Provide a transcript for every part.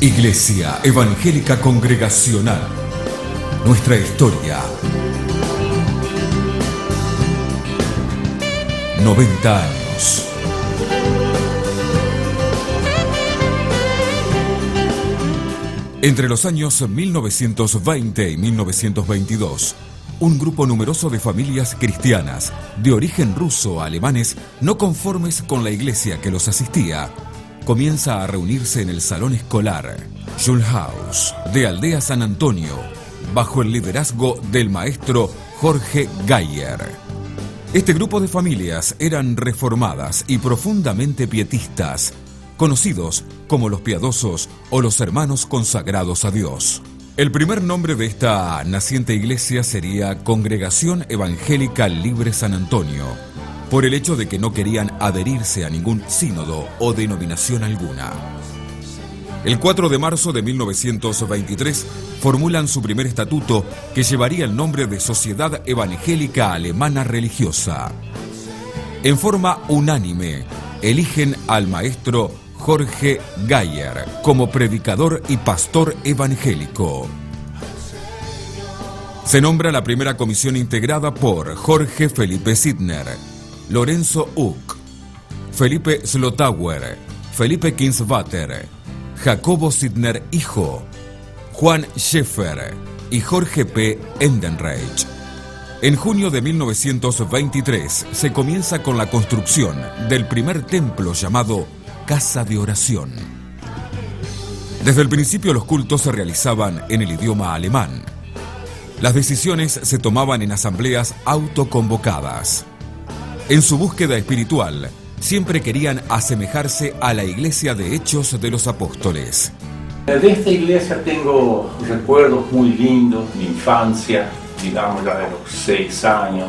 Iglesia Evangélica Congregacional. Nuestra historia. 90 años. Entre los años 1920 y 1922, un grupo numeroso de familias cristianas de origen ruso-alemanes, no conformes con la iglesia que los asistía, comienza a reunirse en el salón escolar Schulhaus de Aldea San Antonio, bajo el liderazgo del maestro Jorge Gayer. Este grupo de familias eran reformadas y profundamente pietistas, conocidos como los piadosos o los hermanos consagrados a Dios. El primer nombre de esta naciente iglesia sería Congregación Evangélica Libre San Antonio, por el hecho de que no querían adherirse a ningún sínodo o denominación alguna. El 4 de marzo de 1923 formulan su primer estatuto, que llevaría el nombre de Sociedad Evangélica Alemana Religiosa. En forma unánime, eligen al maestro Jorge Gayer como predicador y pastor evangélico. Se nombra la primera comisión integrada por Jorge Felipe Sidner, Lorenzo Uck, Felipe Slotauer, Felipe Kinswater, Jacobo Sidner hijo, Juan Schäfer y Jorge P. Endenreich. En junio de 1923 se comienza con la construcción del primer templo llamado Casa de Oración. Desde el principio los cultos se realizaban en el idioma alemán. Las decisiones se tomaban en asambleas autoconvocadas. En su búsqueda espiritual, siempre querían asemejarse a la iglesia de Hechos de los Apóstoles. De esta iglesia tengo recuerdos muy lindos, mi infancia, digamos ya de los 6 años.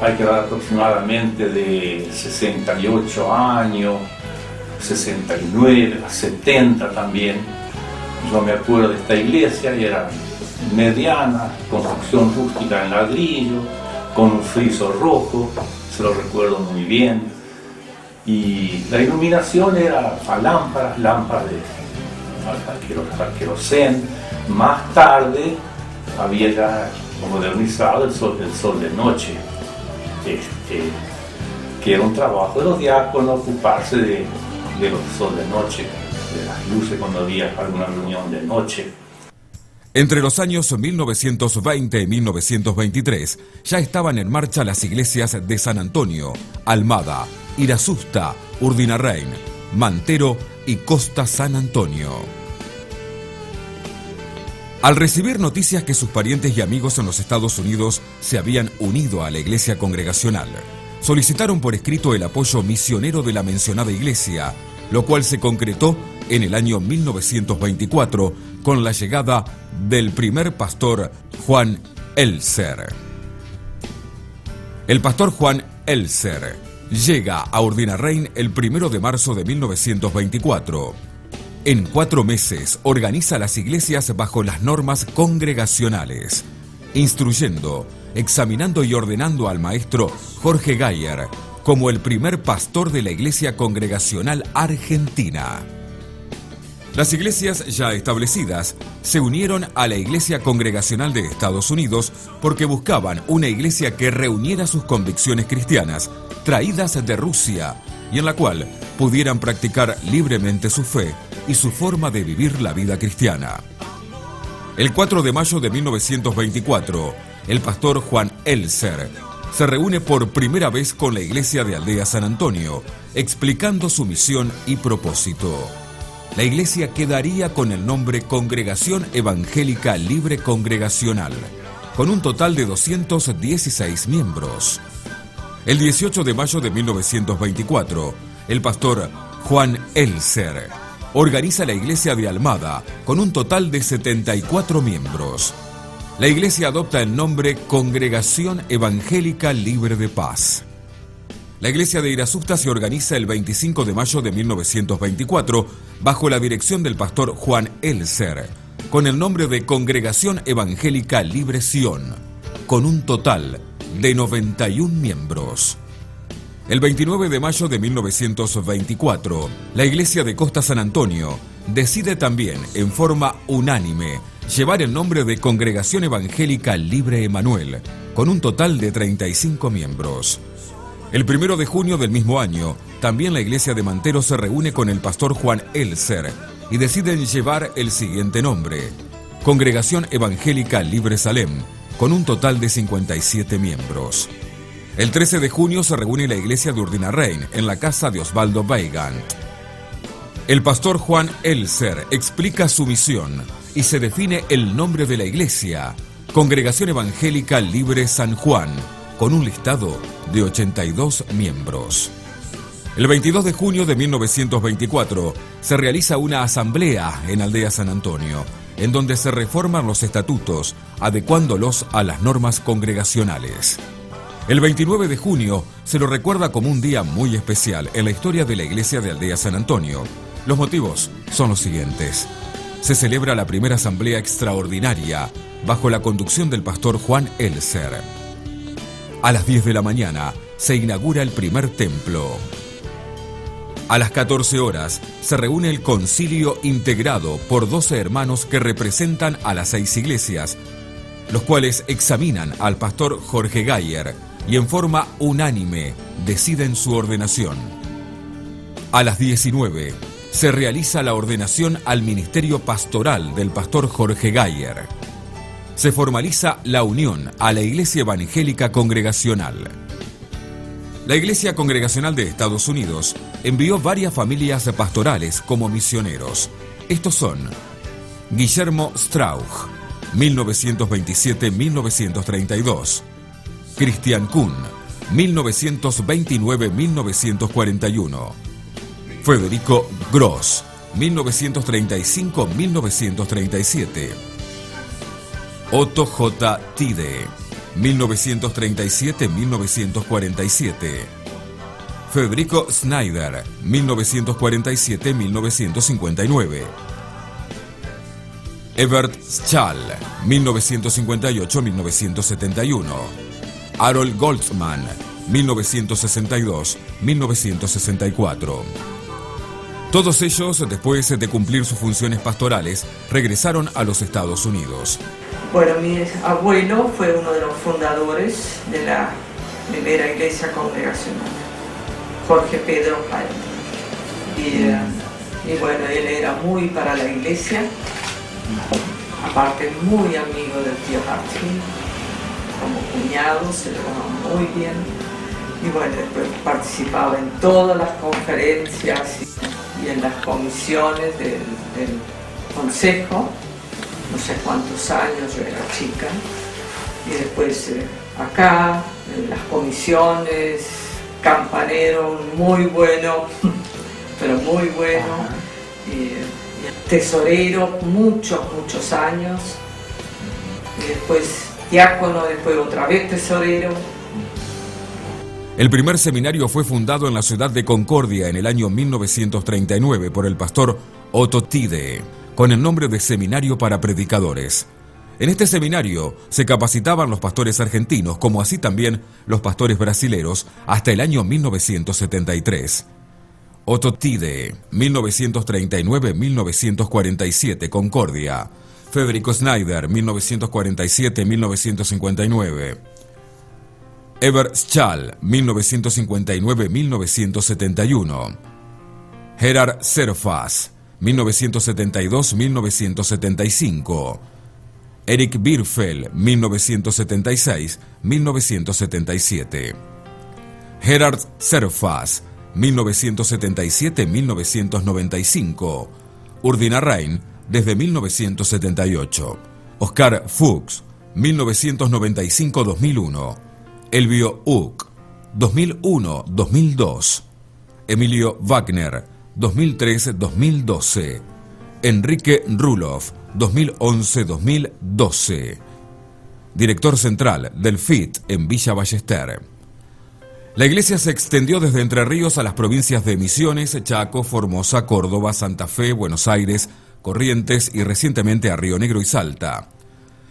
Hay que dar aproximadamente de 68 años, 69, 70 también. Yo me acuerdo de esta iglesia y era mediana, construcción rústica en ladrillo, con un friso rojo, se lo recuerdo muy bien. Y la iluminación era a lámparas al querosén. Más tarde había ya modernizado el sol de noche, que era un trabajo de los diáconos ocuparse de los sol de noche, de las luces cuando había alguna reunión de noche. Entre los años 1920 y 1923 ya estaban en marcha las iglesias de San Antonio, Almada, Irasusta, Urdinarrein, Mantero y Costa San Antonio. Al recibir noticias que sus parientes y amigos en los Estados Unidos se habían unido a la iglesia congregacional, solicitaron por escrito el apoyo misionero de la mencionada iglesia, lo cual se concretó en el año 1924 con la llegada del primer pastor Juan Elser. El pastor Juan Elser llega a Urdinarrein el 1 de marzo de 1924. En 4 meses organiza las iglesias bajo las normas congregacionales, instruyendo, examinando y ordenando al maestro Jorge Gayer como el primer pastor de la Iglesia Congregacional Argentina. Las iglesias ya establecidas se unieron a la Iglesia Congregacional de Estados Unidos porque buscaban una iglesia que reuniera sus convicciones cristianas traídas de Rusia y en la cual pudieran practicar libremente su fe y su forma de vivir la vida cristiana. El 4 de mayo de 1924, el pastor Juan Elser se reúne por primera vez con la iglesia de Aldea San Antonio, explicando su misión y propósito. La iglesia quedaría con el nombre Congregación Evangélica Libre Congregacional, con un total de 216 miembros. El 18 de mayo de 1924, el pastor Juan Elser organiza la iglesia de Almada, con un total de 74 miembros. La iglesia adopta el nombre Congregación Evangélica Libre de Paz. La iglesia de Irasusta se organiza el 25 de mayo de 1924 bajo la dirección del pastor Juan Elser, con el nombre de Congregación Evangélica Libre Sion, con un total de 91 miembros. El 29 de mayo de 1924, la iglesia de Costa San Antonio decide también, en forma unánime, llevar el nombre de Congregación Evangélica Libre Emanuel, con un total de 35 miembros. El 1 de junio del mismo año, también la iglesia de Mantero se reúne con el pastor Juan Elser y deciden llevar el siguiente nombre: Congregación Evangélica Libre Salem, con un total de 57 miembros. El 13 de junio se reúne la iglesia de Urdinarrein en la casa de Osvaldo Weigand. El pastor Juan Elser explica su misión y se define el nombre de la iglesia: Congregación Evangélica Libre San Juan, con un listado de 82 miembros. El 22 de junio de 1924 se realiza una asamblea en Aldea San Antonio, en donde se reforman los estatutos, adecuándolos a las normas congregacionales. El 29 de junio se lo recuerda como un día muy especial en la historia de la iglesia de Aldea San Antonio. Los motivos son los siguientes. Se celebra la primera asamblea extraordinaria bajo la conducción del pastor Juan Elser. A las 10 de la mañana se inaugura el primer templo. A las 14 horas se reúne el concilio integrado por 12 hermanos que representan a las 6 iglesias, los cuales examinan al pastor Jorge Gayer y en forma unánime deciden su ordenación. A las 19 se realiza la ordenación al ministerio pastoral del pastor Jorge Gayer. Se formaliza la unión a la Iglesia Evangélica Congregacional. La Iglesia Congregacional de Estados Unidos envió varias familias pastorales como misioneros. Estos son Guillermo Strauch, 1927-1932, Christian Kuhn, 1929-1941, Federico Gross, 1935-1937, Otto J. Tide, 1937-1947, Federico Snyder, 1947-1959, Evert Schall, 1958-1971, Harold Goldsman, 1962-1964. Todos ellos, después de cumplir sus funciones pastorales, regresaron a los Estados Unidos. Bueno, mi abuelo fue uno de los fundadores de la primera iglesia congregacional, Jorge Pedro Jaime. Y bueno, él era muy para la iglesia, aparte muy amigo del tío Hartfield, como cuñado, se llevaban muy bien. Y bueno, después participaba en todas las conferencias y en las comisiones del consejo. No sé cuántos años, yo era chica, y después acá, en las comisiones, campanero, muy bueno, pero muy bueno, y tesorero muchos años, y después diácono, después otra vez tesorero. El primer seminario fue fundado en la ciudad de Concordia en el año 1939 por el pastor Otto Tide, con el nombre de Seminario para Predicadores. En este seminario se capacitaban los pastores argentinos, como así también los pastores brasileros, hasta el año 1973. Otto Tide, 1939-1947, Concordia. Federico Snyder, 1947-1959. Evert Schall, 1959-1971. Gerhard Serfas, 1972-1975. Eric Birfeld, 1976-1977. Gerhard Serfas, 1977-1995. Urdinarrein, desde 1978. Oscar Fuchs, 1995-2001. Elvio Uck, 2001-2002. Emilio Wagner, 2003-2012. Enrique Ruloff, 2011-2012. Director central del FIT en Villa Ballester. La iglesia se extendió desde Entre Ríos a las provincias de Misiones, Chaco, Formosa, Córdoba, Santa Fe, Buenos Aires, Corrientes y recientemente a Río Negro y Salta.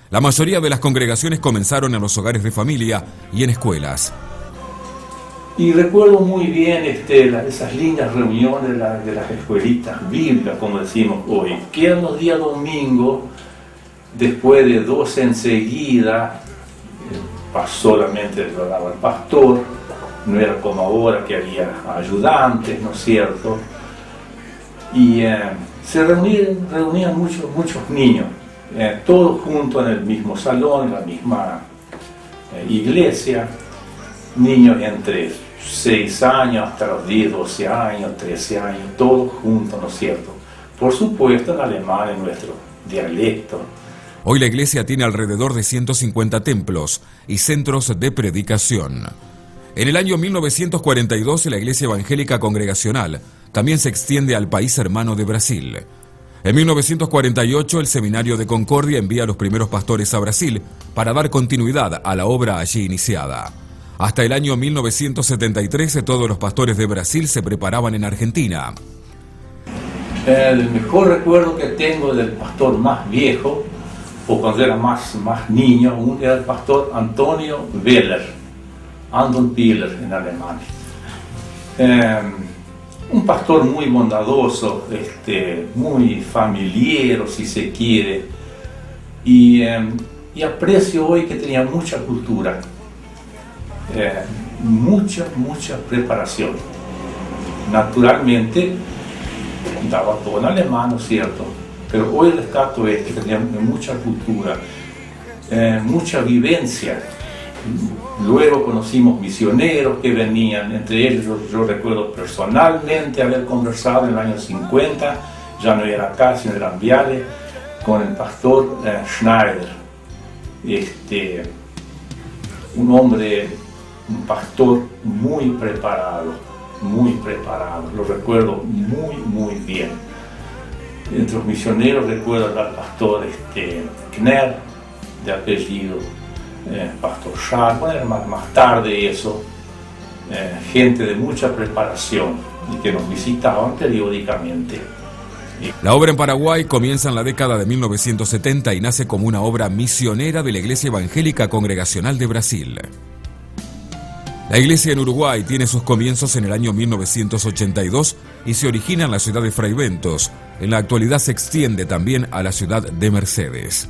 La mayoría de las congregaciones comenzaron en los hogares de familia y en escuelas. Y recuerdo muy bien esas lindas reuniones de las escuelitas bíblicas, como decimos hoy, que eran los días domingos, después de 12 enseguida, solamente lo daba el pastor, no era como ahora que había ayudantes, ¿no es cierto? Y se reunían muchos niños, todos juntos en el mismo salón, en la misma iglesia, niños entre 6 años hasta los 10, 12 años, 13 años, todos juntos, ¿no es cierto? Por supuesto en alemán, en nuestro dialecto. Hoy la iglesia tiene alrededor de 150 templos y centros de predicación. En el año 1942 la Iglesia Evangélica Congregacional también se extiende al país hermano de Brasil. En 1948 el Seminario de Concordia envía a los primeros pastores a Brasil para dar continuidad a la obra allí iniciada. Hasta el año 1973 todos los pastores de Brasil se preparaban en Argentina. El mejor recuerdo que tengo del pastor más viejo, o cuando era más niño, era el pastor Antonio Weller. Anton Piller en alemán. Un pastor muy bondadoso, muy familiar, si se quiere, y aprecio hoy que tenía mucha cultura, mucha preparación. Naturalmente, daba todo en alemán, ¿no es cierto? Pero hoy rescato que tenía mucha cultura, mucha vivencia. Luego conocimos misioneros que venían, entre ellos yo recuerdo personalmente haber conversado en el año 50, ya no era acá, sino era en Viale, con el pastor Schneider, un pastor muy preparado, lo recuerdo muy bien. Entre los misioneros recuerdo al pastor Kner, de apellido, pastor Schar, bueno, más tarde eso, gente de mucha preparación y que nos visitaban periódicamente. La obra en Paraguay comienza en la década de 1970 y nace como una obra misionera de la Iglesia Evangélica Congregacional de Brasil. La iglesia en Uruguay tiene sus comienzos en el año 1982 y se origina en la ciudad de Fraiventos. En la actualidad se extiende también a la ciudad de Mercedes.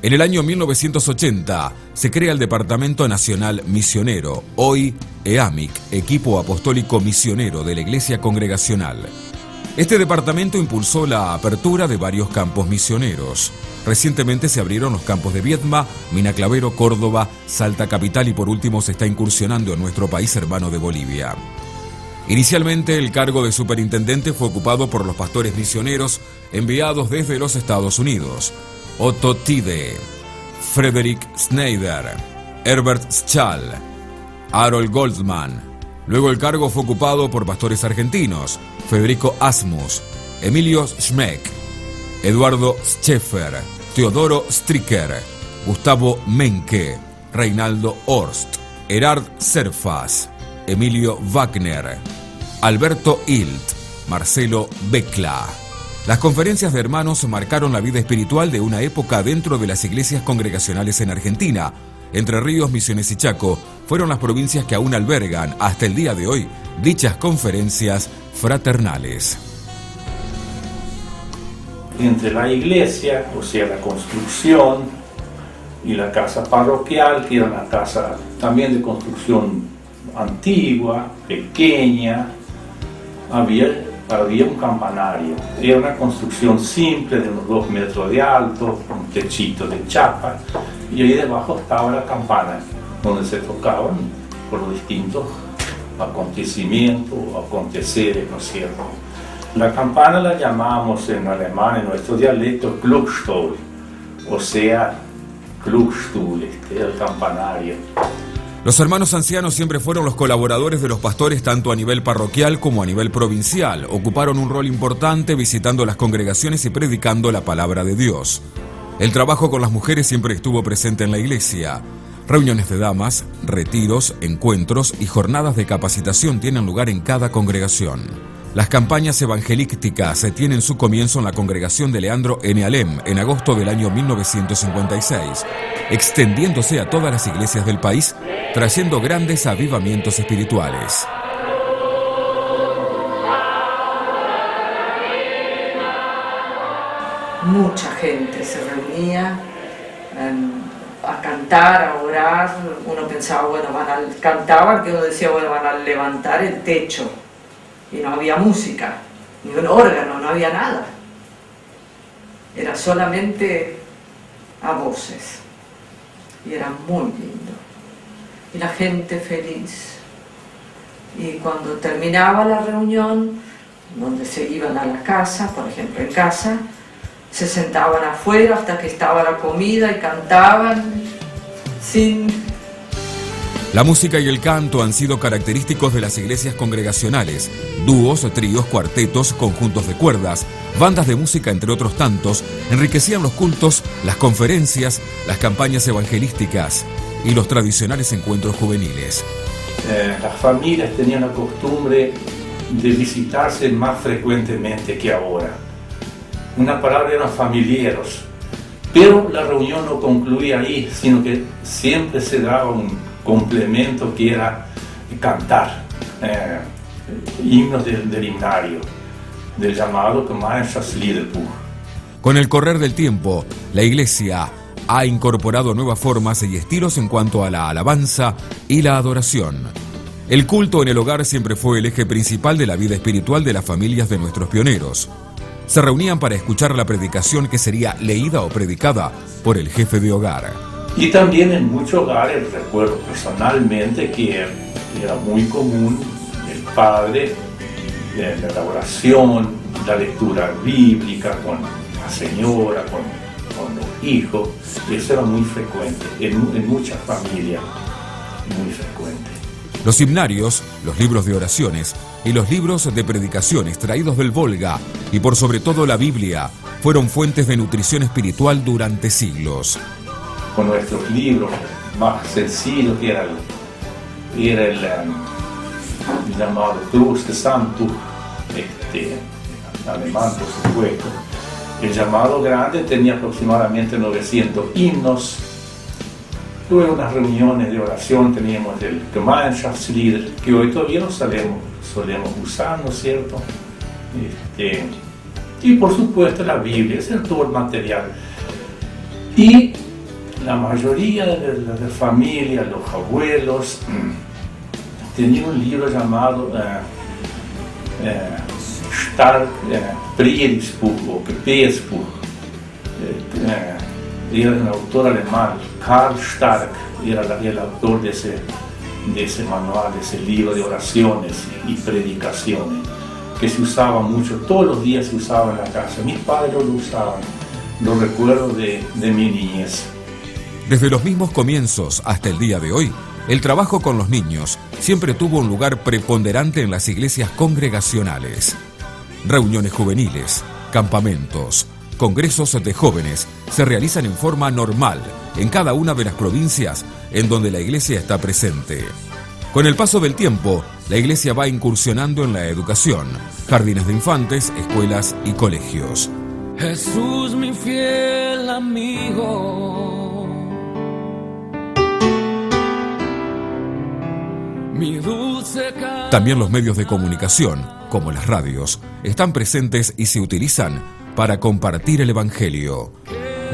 En el año 1980 se crea el Departamento Nacional Misionero, hoy EAMIC, Equipo Apostólico Misionero de la Iglesia Congregacional. Este departamento impulsó la apertura de varios campos misioneros. Recientemente se abrieron los campos de Viedma, Mina Clavero, Córdoba, Salta Capital y por último se está incursionando en nuestro país hermano de Bolivia. Inicialmente el cargo de superintendente fue ocupado por los pastores misioneros enviados desde los Estados Unidos. Otto Tide, Frederick Schneider, Herbert Schall, Harold Goldman. Luego el cargo fue ocupado por pastores argentinos, Federico Asmus, Emilio Schmeck, Eduardo Scheffer, Teodoro Stricker, Gustavo Menke, Reinaldo Horst, Erhard Serfas, Emilio Wagner, Alberto Hilt, Marcelo Becla. Las conferencias de hermanos marcaron la vida espiritual de una época dentro de las iglesias congregacionales en Argentina. Entre Ríos, Misiones y Chaco fueron las provincias que aún albergan, hasta el día de hoy, dichas conferencias fraternales. Entre la iglesia, o sea, la construcción, y la casa parroquial, que era una casa también de construcción antigua, pequeña, había un campanario. Era una construcción simple de unos 2 metros de alto, un techito de chapa, y ahí debajo estaba la campana, donde se tocaban por los distintos acontecimientos o aconteceres, ¿no es cierto? La campana la llamamos en alemán, en nuestro dialecto, Glockenstuhl, o sea, Glockenstuhl, el campanario. Los hermanos ancianos siempre fueron los colaboradores de los pastores tanto a nivel parroquial como a nivel provincial. Ocuparon un rol importante visitando las congregaciones y predicando la palabra de Dios. El trabajo con las mujeres siempre estuvo presente en la iglesia. Reuniones de damas, retiros, encuentros y jornadas de capacitación tienen lugar en cada congregación. Las campañas evangelísticas tienen su comienzo en la congregación de Leandro en Alem en agosto del año 1956, extendiéndose a todas las iglesias del país, trayendo grandes avivamientos espirituales. Mucha gente se reunía a cantar, a orar. Uno pensaba, bueno, cantaban, que uno decía, bueno, van a levantar el techo. Y no había música, ni un órgano, no había nada. Era solamente a voces. Y era muy lindo. Y la gente feliz. Y cuando terminaba la reunión, donde se iban a la casa, por ejemplo en casa, se sentaban afuera hasta que estaba la comida y cantaban sin... La música y el canto han sido característicos de las iglesias congregacionales. Dúos, tríos, cuartetos, conjuntos de cuerdas, bandas de música, entre otros tantos, enriquecían los cultos, las conferencias, las campañas evangelísticas y los tradicionales encuentros juveniles. Las familias tenían la costumbre de visitarse más frecuentemente que ahora. Una palabra eran familiares, pero la reunión no concluía ahí, sino que siempre se daba un complemento que era cantar himnos del himnario, del llamado Gemeinschaftslieder. Con el correr del tiempo, la iglesia ha incorporado nuevas formas y estilos en cuanto a la alabanza y la adoración. El culto en el hogar siempre fue el eje principal de la vida espiritual de las familias de nuestros pioneros. Se reunían para escuchar la predicación que sería leída o predicada por el jefe de hogar. Y también en muchos hogares, recuerdo personalmente que era muy común el padre, la oración, la lectura bíblica con la señora, con los hijos. Eso era muy frecuente, en muchas familias, muy frecuente. Los himnarios, los libros de oraciones y los libros de predicaciones traídos del Volga y por sobre todo la Biblia fueron fuentes de nutrición espiritual durante siglos. Con nuestros libros más sencillos, que era el llamado Cruz de Santo, alemán por supuesto. El llamado grande tenía aproximadamente 900 himnos. Luego en las reuniones de oración teníamos el Gemeinschaftslieder, que hoy todavía no solemos usar, ¿no es cierto? Y por supuesto la Biblia, ese es todo el material. Y la mayoría de la familia, los abuelos, tenían un libro llamado Stark Predigtbuch o Gebetsbuch. Era un autor alemán, Karl Stark, era el autor de ese manual, de ese libro de oraciones y predicaciones, que se usaba mucho, todos los días se usaba en la casa. Mis padres lo usaban, lo recuerdo de mi niñez. Desde los mismos comienzos hasta el día de hoy, el trabajo con los niños siempre tuvo un lugar preponderante en las iglesias congregacionales. Reuniones juveniles, campamentos, congresos de jóvenes se realizan en forma normal en cada una de las provincias en donde la iglesia está presente. Con el paso del tiempo, la iglesia va incursionando en la educación, jardines de infantes, escuelas y colegios. Jesús, mi fiel amigo, mi dulce canto. También los medios de comunicación, como las radios, están presentes y se utilizan para compartir el Evangelio.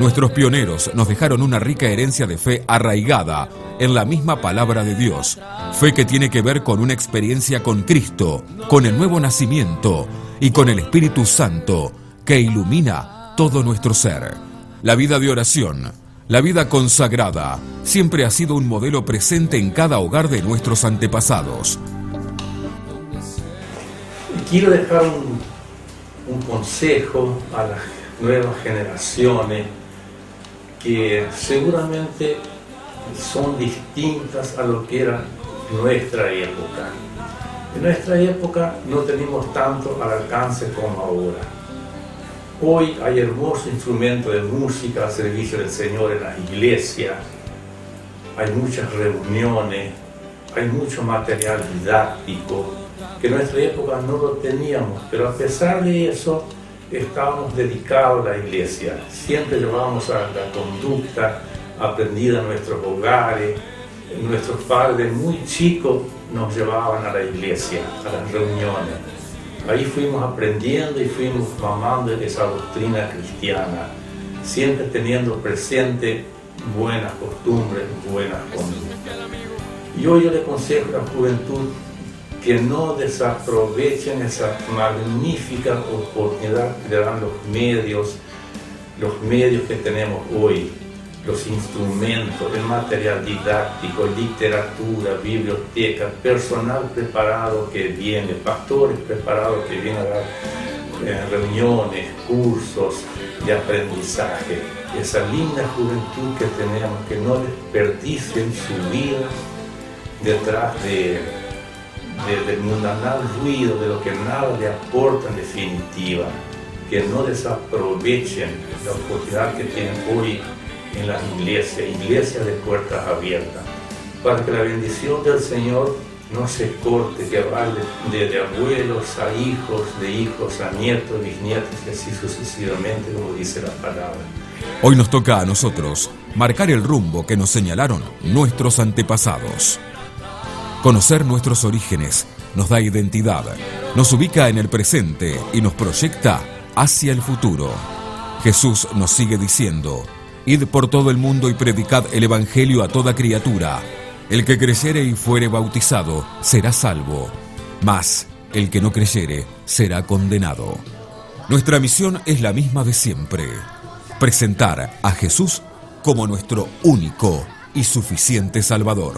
Nuestros pioneros nos dejaron una rica herencia de fe arraigada en la misma palabra de Dios. Fe que tiene que ver con una experiencia con Cristo, con el nuevo nacimiento y con el Espíritu Santo que ilumina todo nuestro ser. La vida de oración, la vida consagrada, siempre ha sido un modelo presente en cada hogar de nuestros antepasados. Quiero dejar un consejo a las nuevas generaciones que seguramente son distintas a lo que era nuestra época. En nuestra época no tenemos tanto al alcance como ahora. Hoy hay hermosos instrumentos de música al servicio del Señor en las iglesias, hay muchas reuniones, hay mucho material didáctico que en nuestra época no lo teníamos, pero a pesar de eso estábamos dedicados a la iglesia. Siempre llevábamos a la conducta aprendida en nuestros hogares. Nuestros padres muy chicos nos llevaban a la iglesia, a las reuniones. Ahí fuimos aprendiendo y fuimos mamando esa doctrina cristiana, siempre teniendo presente buenas costumbres, buenas conductas. Y hoy yo le aconsejo a la juventud que no desaprovechen esa magnífica oportunidad que le dan los medios que tenemos hoy, los instrumentos, el material didáctico, literatura, biblioteca, personal preparado que viene, pastores preparados que vienen a dar reuniones, cursos de aprendizaje. Esa linda juventud que tenemos, que no desperdicien su vida detrás del mundanal ruido, de lo que nada le aporta en definitiva, que no desaprovechen la oportunidad que tienen hoy en las iglesias de puertas abiertas, para que la bendición del Señor no se corte, que vaya de abuelos a hijos, de hijos a nietos, bisnietos y así sucesivamente, como dice la palabra. Hoy nos toca a nosotros marcar el rumbo que nos señalaron nuestros antepasados. Conocer nuestros orígenes nos da identidad, nos ubica en el presente y nos proyecta hacia el futuro. Jesús nos sigue diciendo: id por todo el mundo y predicad el evangelio a toda criatura. El que creyere y fuere bautizado será salvo, mas el que no creyere será condenado. Nuestra misión es la misma de siempre: presentar a Jesús como nuestro único y suficiente Salvador.